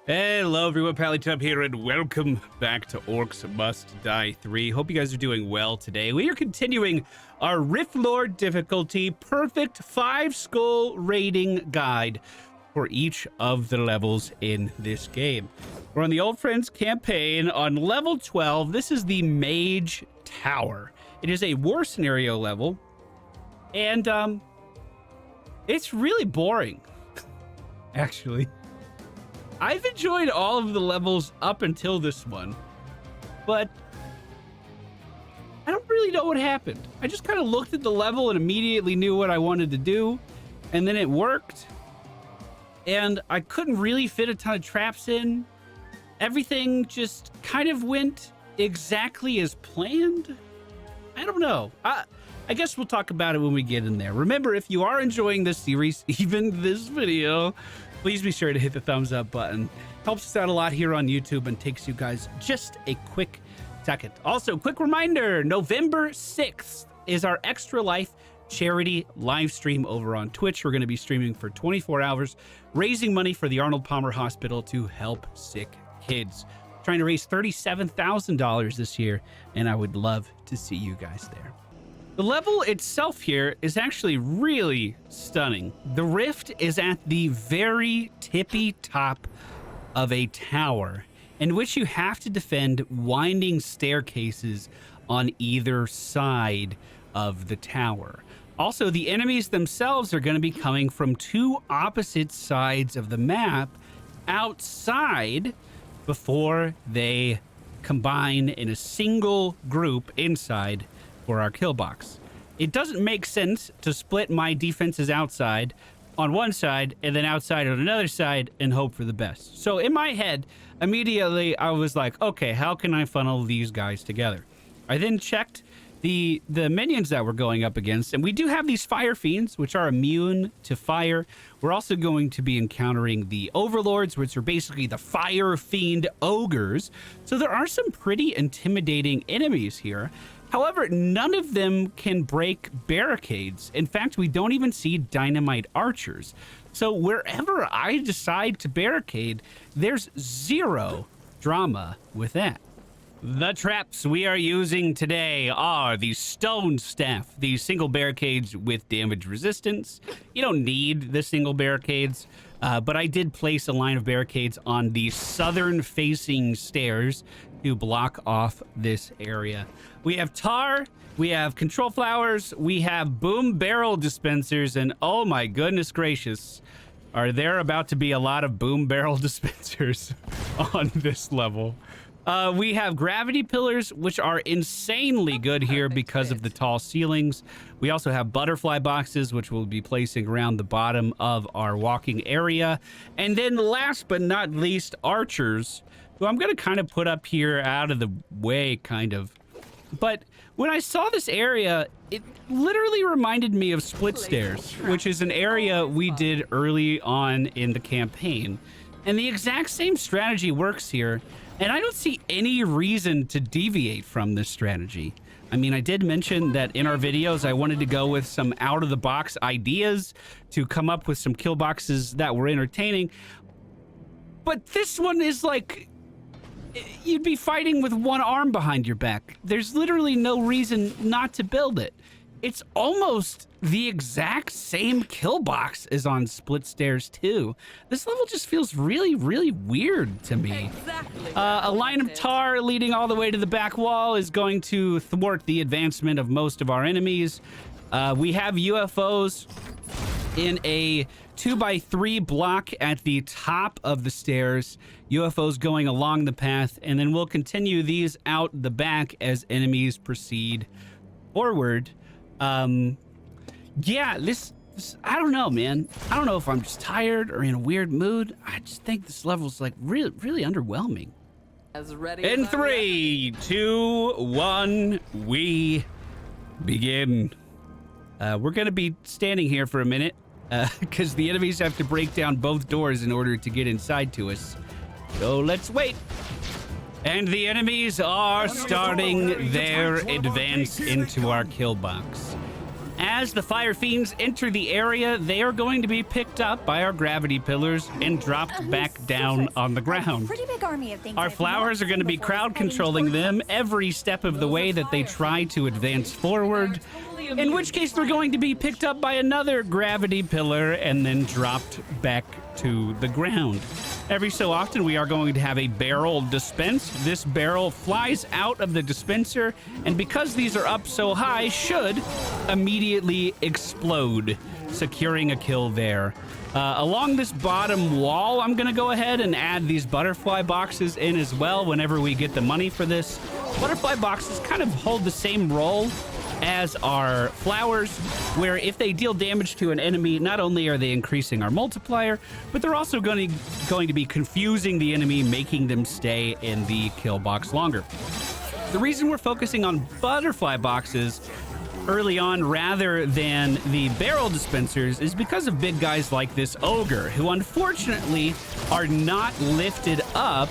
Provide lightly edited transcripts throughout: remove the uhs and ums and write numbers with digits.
Hello everyone, MFPallytime here, and welcome back to Orcs Must Die 3. Hope you guys are doing well today. We are continuing our Riftlord difficulty perfect 5-skull rating guide for each of the levels in this game. We're on the Old Friends campaign on level 12. This is the Mage Tower. It is a war scenario level, and it's really boring, actually. I've enjoyed all of the levels up until this one, but I don't really know what happened. I just kind of looked at the level and immediately knew what I wanted to do, and then it worked, and I couldn't really fit a ton of traps in. Everything just kind of went exactly as planned. I don't know. I guess we'll talk about it when we get in there. Remember, if you are enjoying this series, even this video, please be sure to hit the thumbs up button. Helps us out a lot here on YouTube and takes you guys just a quick second. Also, quick reminder, November 6th is our Extra Life charity live stream over on Twitch. We're going to be streaming for 24 hours, raising money for the Arnold Palmer Hospital to help sick kids. Trying to raise $37,000 this year, and I would love to see you guys there. The level itself here is actually really stunning. The rift is at the very tippy top of a tower in which you have to defend winding staircases on either side of the tower. Also, the enemies themselves are going to be coming from two opposite sides of the map outside before they combine in a single group inside for our kill box. It doesn't make sense to split my defenses outside on one side and then outside on another side and hope for the best. So in my head, immediately I was like, okay, how can I funnel these guys together? I then checked the minions that we're going up against, and we do have these fire fiends, which are immune to fire. We're also going to be encountering the Overlords, which are basically the fire fiend ogres. So there are some pretty intimidating enemies here. However, none of them can break barricades. In fact, we don't even see dynamite archers. So wherever I decide to barricade, there's zero drama with that. The traps we are using today are the stone staff, these single barricades with damage resistance. You don't need the single barricades, but I did place a line of barricades on the southern facing stairs to block off this area. We have tar, we have control flowers, we have boom barrel dispensers, and oh my goodness gracious, are there about to be a lot of boom barrel dispensers on this level. We have gravity pillars, which are insanely good here because of the tall ceilings. We also have butterfly boxes, which we'll be placing around the bottom of our walking area. And then last but not least, archers, who I'm going to kind of put up here out of the way, kind of. But when I saw this area, it literally reminded me of Split Stairs, which is an area we did early on in the campaign. And the exact same strategy works here. And I don't see any reason to deviate from this strategy. I mean, I did mention that in our videos, I wanted to go with some out-of-the-box ideas to come up with some kill boxes that were entertaining. But this one is like, you'd be fighting with one arm behind your back. There's literally no reason not to build it. It's almost the exact same kill box as on Split Stairs 2. This level just feels really, really weird to me. Exactly. A line of tar leading all the way to the back wall is going to thwart the advancement of most of our enemies. We have UFOs in a 2x3 block at the top of the stairs. UFOs going along the path, and then we'll continue these out the back as enemies proceed forward. Yeah, this I don't know, man. I don't know if I'm just tired or in a weird mood. I just think this level's like really underwhelming. As ready in as 3, 2, 1, we begin. We're gonna be standing here for a minute because the enemies have to break down both doors in order to get inside to us. So let's wait. And the enemies are starting their advance into our kill box. As the fire fiends enter the area, they are going to be picked up by our gravity pillars and dropped back down on the ground. Pretty big army of things Our I've flowers are not going to seen be before crowd heading controlling towards them us. every step of the way that they try to advance forward, in which case they're going to be picked up by another gravity pillar and then dropped back to the ground. Every so often, we are going to have a barrel dispense. This barrel flies out of the dispenser, and because these are up so high, should immediately explode, securing a kill there. Along this bottom wall, I'm going to go ahead and add these butterfly boxes in as well whenever we get the money for this. Butterfly boxes kind of hold the same role as our flowers, where if they deal damage to an enemy, not only are they increasing our multiplier, but they're also going to be confusing the enemy, making them stay in the kill box longer. The reason we're focusing on butterfly boxes early on rather than the barrel dispensers is because of big guys like this ogre, who unfortunately are not lifted up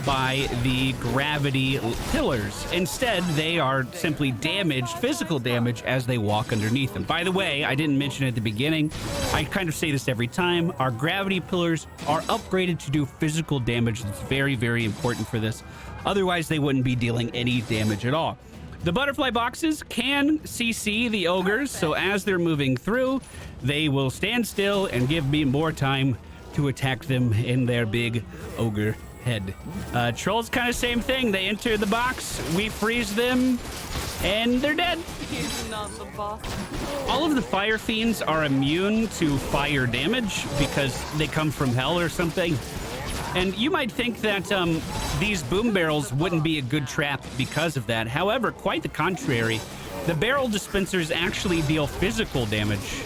by the gravity pillars. Instead, they are simply damaged, physical damage, as they walk underneath them. By the way, I didn't mention at the beginning, I kind of say this every time, our gravity pillars are upgraded to do physical damage. That's very, very important for this. Otherwise, they wouldn't be dealing any damage at all. The butterfly boxes can CC the ogres, so as they're moving through, they will stand still and give me more time to attack them in their big ogre head. Trolls, kind of same thing. They enter the box, we freeze them, and they're dead. All of the fire fiends are immune to fire damage because they come from hell or something. And you might think that these boom barrels wouldn't be a good trap because of that. However, quite the contrary. The barrel dispensers actually deal physical damage.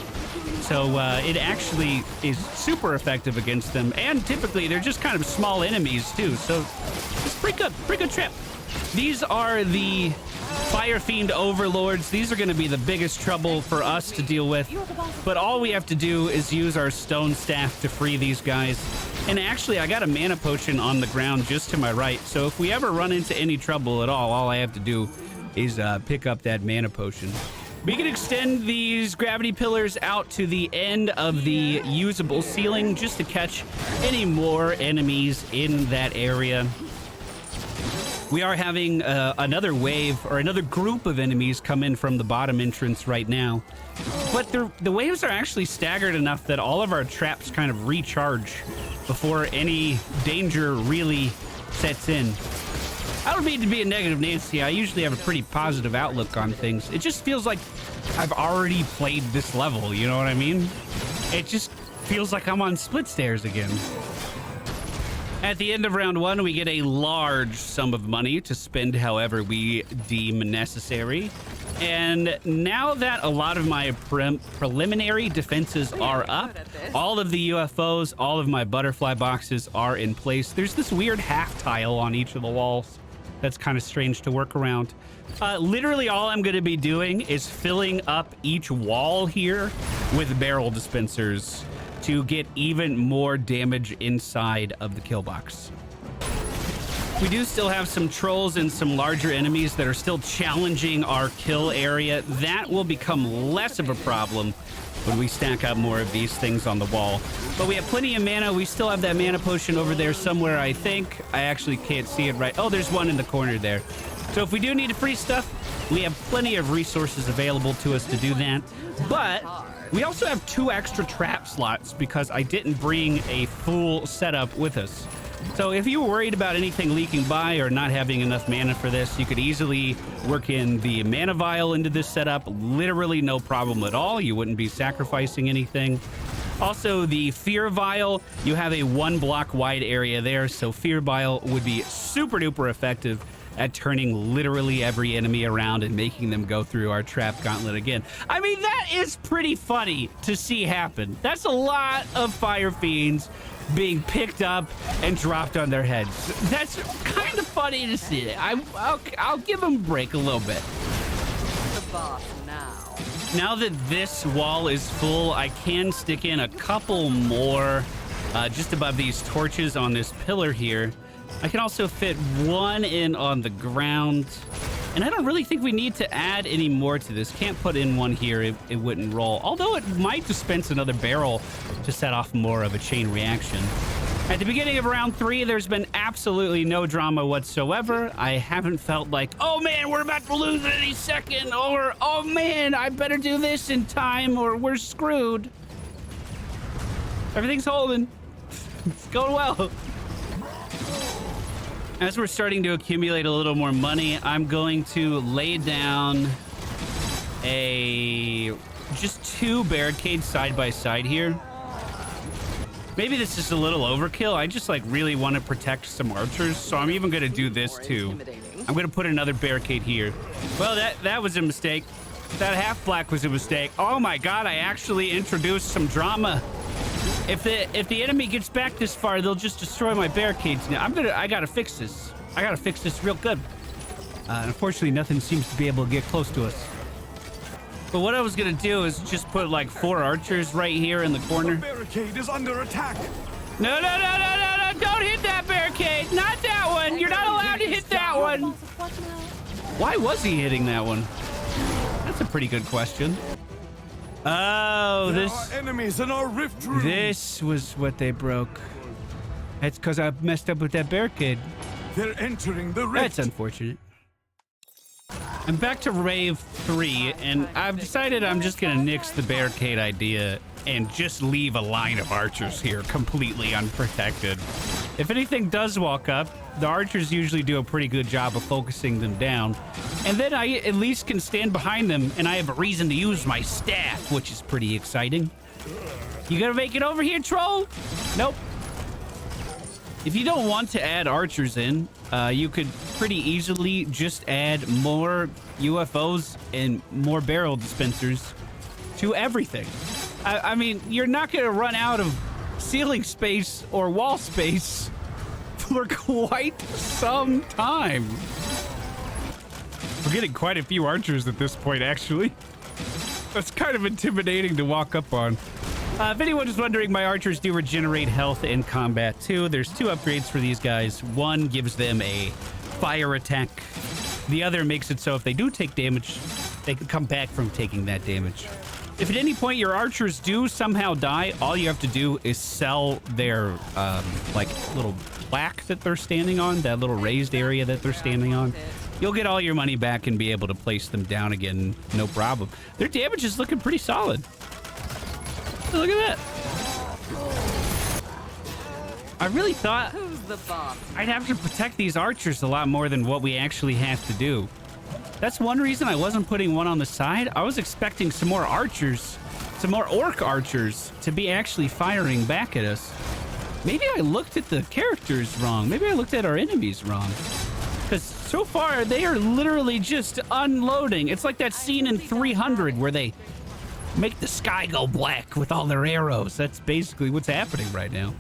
So it actually is super effective against them. And typically, they're just kind of small enemies, too. So it's pretty good trip. These are the Fire Fiend Overlords. These are going to be the biggest trouble for us to deal with. But all we have to do is use our stone staff to free these guys. And actually, I got a mana potion on the ground just to my right. So if we ever run into any trouble at all I have to do is pick up that mana potion. We can extend these gravity pillars out to the end of the usable ceiling just to catch any more enemies in that area. We are having another wave or another group of enemies come in from the bottom entrance right now. But the waves are actually staggered enough that all of our traps kind of recharge before any danger really sets in. I don't mean to be a negative Nancy. I usually have a pretty positive outlook on things. It just feels like I've already played this level, you know what I mean? It just feels like I'm on split stairs again. At the end of round one, we get a large sum of money to spend however we deem necessary. And now that a lot of my preliminary defenses are up, all of the UFOs, all of my butterfly boxes are in place. There's this weird half tile on each of the walls that's kind of strange to work around. Literally all I'm going to be doing is filling up each wall here with barrel dispensers to get even more damage inside of the kill box. We do still have some trolls and some larger enemies that are still challenging our kill area. That will become less of a problem when we stack up more of these things on the wall. But we have plenty of mana. We still have that mana potion over there somewhere, I think. I actually can't see it right. Oh, there's one in the corner there. So if we do need to free stuff, we have plenty of resources available to us to do that. But we also have 2 extra trap slots because I didn't bring a full setup with us. So if you were worried about anything leaking by or not having enough mana for this, you could easily work in the mana vial into this setup. Literally no problem at all. You wouldn't be sacrificing anything. Also, the fear vial, you have a 1 block wide area there, so fear vial would be super duper effective at turning literally every enemy around and making them go through our trap gauntlet again. I mean, that is pretty funny to see happen. That's a lot of fire fiends being picked up and dropped on their heads. That's kind of funny to see. I'll give them a break a little bit. The boss now. Now that this wall is full, I can stick in a couple more just above these torches on this pillar here. I can also fit 1 in on the ground. And I don't really think we need to add any more to this. Can't put in one here, it wouldn't roll. Although it might dispense another barrel to set off more of a chain reaction. At the beginning of round 3, there's been absolutely no drama whatsoever. I haven't felt like, oh man, we're about to lose at any second, or oh man, I better do this in time or we're screwed. Everything's holding. It's going well. As we're starting to accumulate a little more money, I'm going to lay down just 2 barricades side by side here. Maybe this is a little overkill. I just like really want to protect some archers, so I'm even going to do this too. I'm going to put another barricade here. Well, that was a mistake. That half black was a mistake. Oh my god, I actually introduced some drama. If the enemy gets back this far, they'll just destroy my barricades. Now I gotta fix this. I gotta fix this real good. Unfortunately, nothing seems to be able to get close to us. But what I was gonna do is just put like 4 archers right here in the corner. The barricade is under attack. No! Don't hit that barricade! Not that one! You're not allowed to hit that one! Why was he hitting that one? That's a pretty good question. Oh, There are enemies in our rift room. This was what they broke. That's because I messed up with that barricade. They're entering the rift. That's unfortunate. I'm back to Rave 3, and I've decided I'm just gonna nix the barricade idea and just leave a line of archers here completely unprotected. If anything does walk up, the archers usually do a pretty good job of focusing them down. And then I at least can stand behind them, and I have a reason to use my staff, which is pretty exciting. You gonna make it over here, troll? Nope. If you don't want to add archers in, you could pretty easily just add more UFOs and more barrel dispensers to everything. I mean, you're not gonna run out of ceiling space or wall space for quite some time. We're getting quite a few archers at this point, actually. That's kind of intimidating to walk up on. If anyone is wondering, my archers do regenerate health in combat too. There's 2 upgrades for these guys. One gives them a fire attack. The other makes it so if they do take damage, they can come back from taking that damage. If at any point your archers do somehow die, all you have to do is sell their like little plaque that they're standing on, that little raised area that they're standing on. You'll get all your money back and be able to place them down again, no problem. Their damage is looking pretty solid. Look at that. I really thought Who's the boss? I'd have to protect these archers a lot more than what we actually have to do. That's one reason I wasn't putting one on the side. I was expecting some more archers, some more orc archers to be actually firing back at us. Maybe I looked at the characters wrong. Maybe I looked at our enemies wrong. Because so far, they are literally just unloading. It's like that scene in 300 where they make the sky go black with all their arrows. That's basically what's happening right now.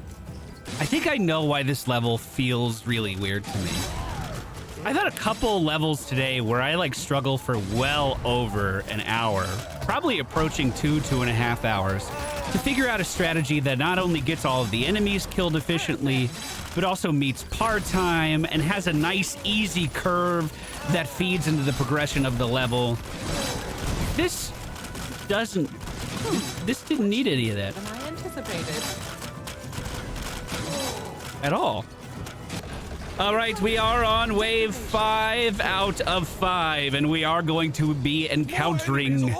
I think I know why this level feels really weird to me. I've had a couple levels today where I like struggle for well over an hour, probably approaching 2.5 hours, to figure out a strategy that not only gets all of the enemies killed efficiently, but also meets par time and has a nice easy curve that feeds into the progression of the level. This didn't need any of that Than I anticipated. at all. All right, we are on wave 5 out of 5, and we are going to be encountering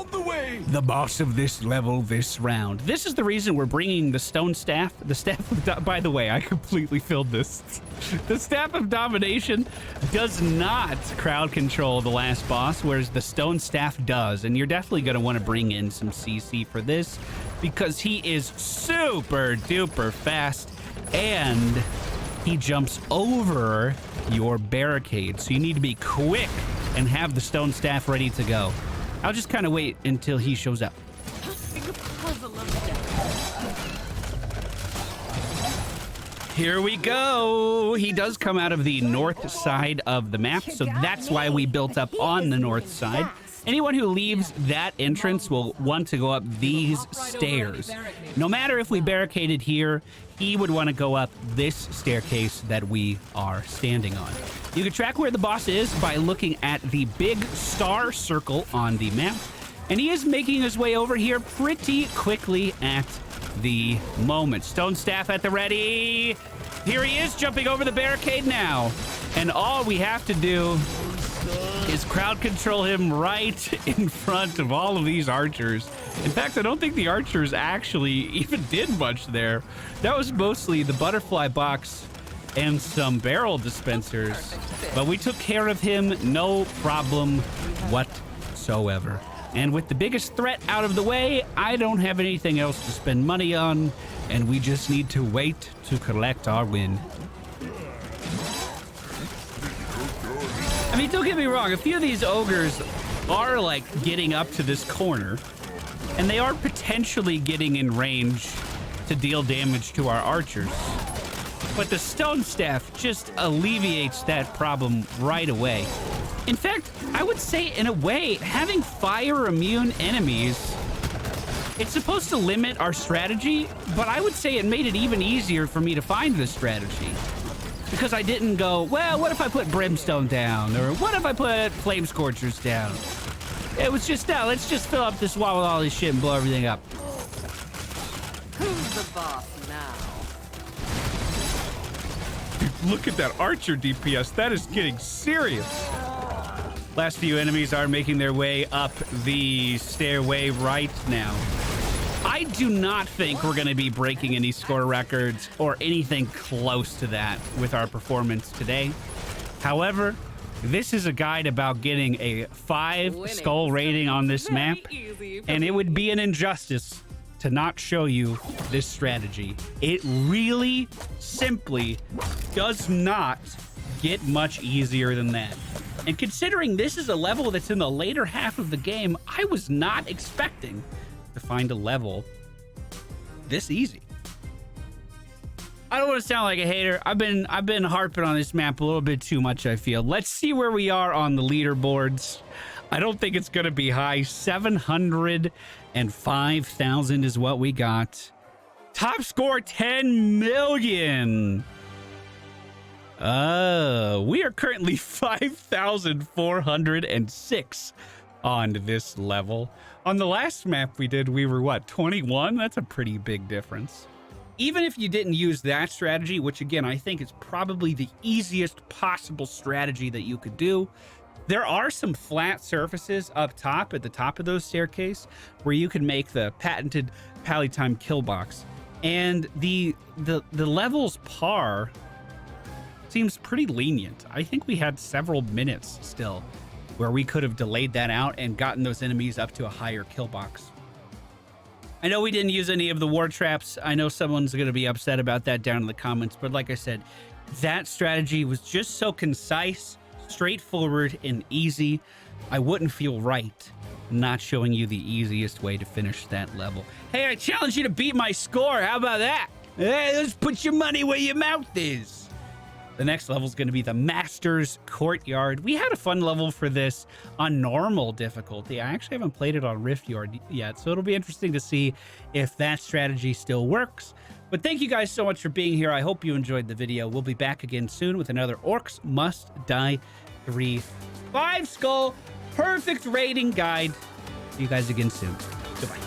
the boss of this level this round. This is the reason we're bringing the stone staff. The staff of by the way, I completely filled this. The staff of domination does not crowd control the last boss, whereas the stone staff does. And you're definitely going to want to bring in some CC for this because he is super duper fast and he jumps over your barricade. So you need to be quick and have the stone staff ready to go. I'll just kind of wait until he shows up. Here we go. He does come out of the north side of the map, so that's why we built up on the north side. Anyone who leaves that entrance will want to go up these stairs. No matter if we barricaded here, he would want to go up this staircase that we are standing on. You can track where the boss is by looking at the big star circle on the map. And he is making his way over here pretty quickly at the moment. Stone staff at the ready. Here he is jumping over the barricade now. And all we have to do is crowd control him right in front of all of these archers. In fact, I don't think the archers actually even did much there. That was mostly the butterfly box and some barrel dispensers. But we took care of him, no problem whatsoever. And with the biggest threat out of the way, I don't have anything else to spend money on, and we just need to wait to collect our win. I mean, don't get me wrong, a few of these ogres are like getting up to this corner, and they are potentially getting in range to deal damage to our archers. But the stone staff just alleviates that problem right away. In fact, I would say, in a way, having fire immune enemies, it's supposed to limit our strategy, but I would say it made it even easier for me to find this strategy. Because I didn't go, well, what if I put brimstone down? Or what if I put flame scorchers down? It was just, no, let's just fill up this wall with all this shit and blow everything up. Who's the boss now? Look at that archer DPS. That is getting serious. Last few enemies are making their way up the stairway right now. I do not think we're going to be breaking any score records or anything close to that with our performance today. However, this is a guide about getting a 5 skull rating on this map, and it would be an injustice to not show you this strategy. It really simply does not get much easier than that. And considering this is a level that's in the later half of the game, I was not expecting to find a level this easy. I don't want to sound like a hater. I've been harping on this map a little bit too much, I feel. Let's see where we are on the leaderboards. I don't think it's going to be high. 705,000 is what we got. Top score 10 million. We are currently 5,406 on this level. On the last map we did, we were what, 21? That's a pretty big difference. Even if you didn't use that strategy, which again, I think is probably the easiest possible strategy that you could do, there are some flat surfaces up top at the top of those staircase where you can make the patented Pallytime kill box. And the levels par seems pretty lenient. I think we had several minutes still where we could have delayed that out and gotten those enemies up to a higher kill box. I know we didn't use any of the war traps. I know someone's going to be upset about that down in the comments, but like I said, that strategy was just so concise, straightforward, and easy. I wouldn't feel right not showing you the easiest way to finish that level. Hey, I challenge you to beat my score. How about that? Hey, let's put your money where your mouth is. The next level is going to be the Master's Courtyard. We had a fun level for this on normal difficulty. I actually haven't played it on Rift yet, so it'll be interesting to see if that strategy still works. But thank you guys so much for being here. I hope you enjoyed the video. We'll be back again soon with another Orcs Must Die 3 5 skull perfect rating guide. See you guys again soon. Goodbye.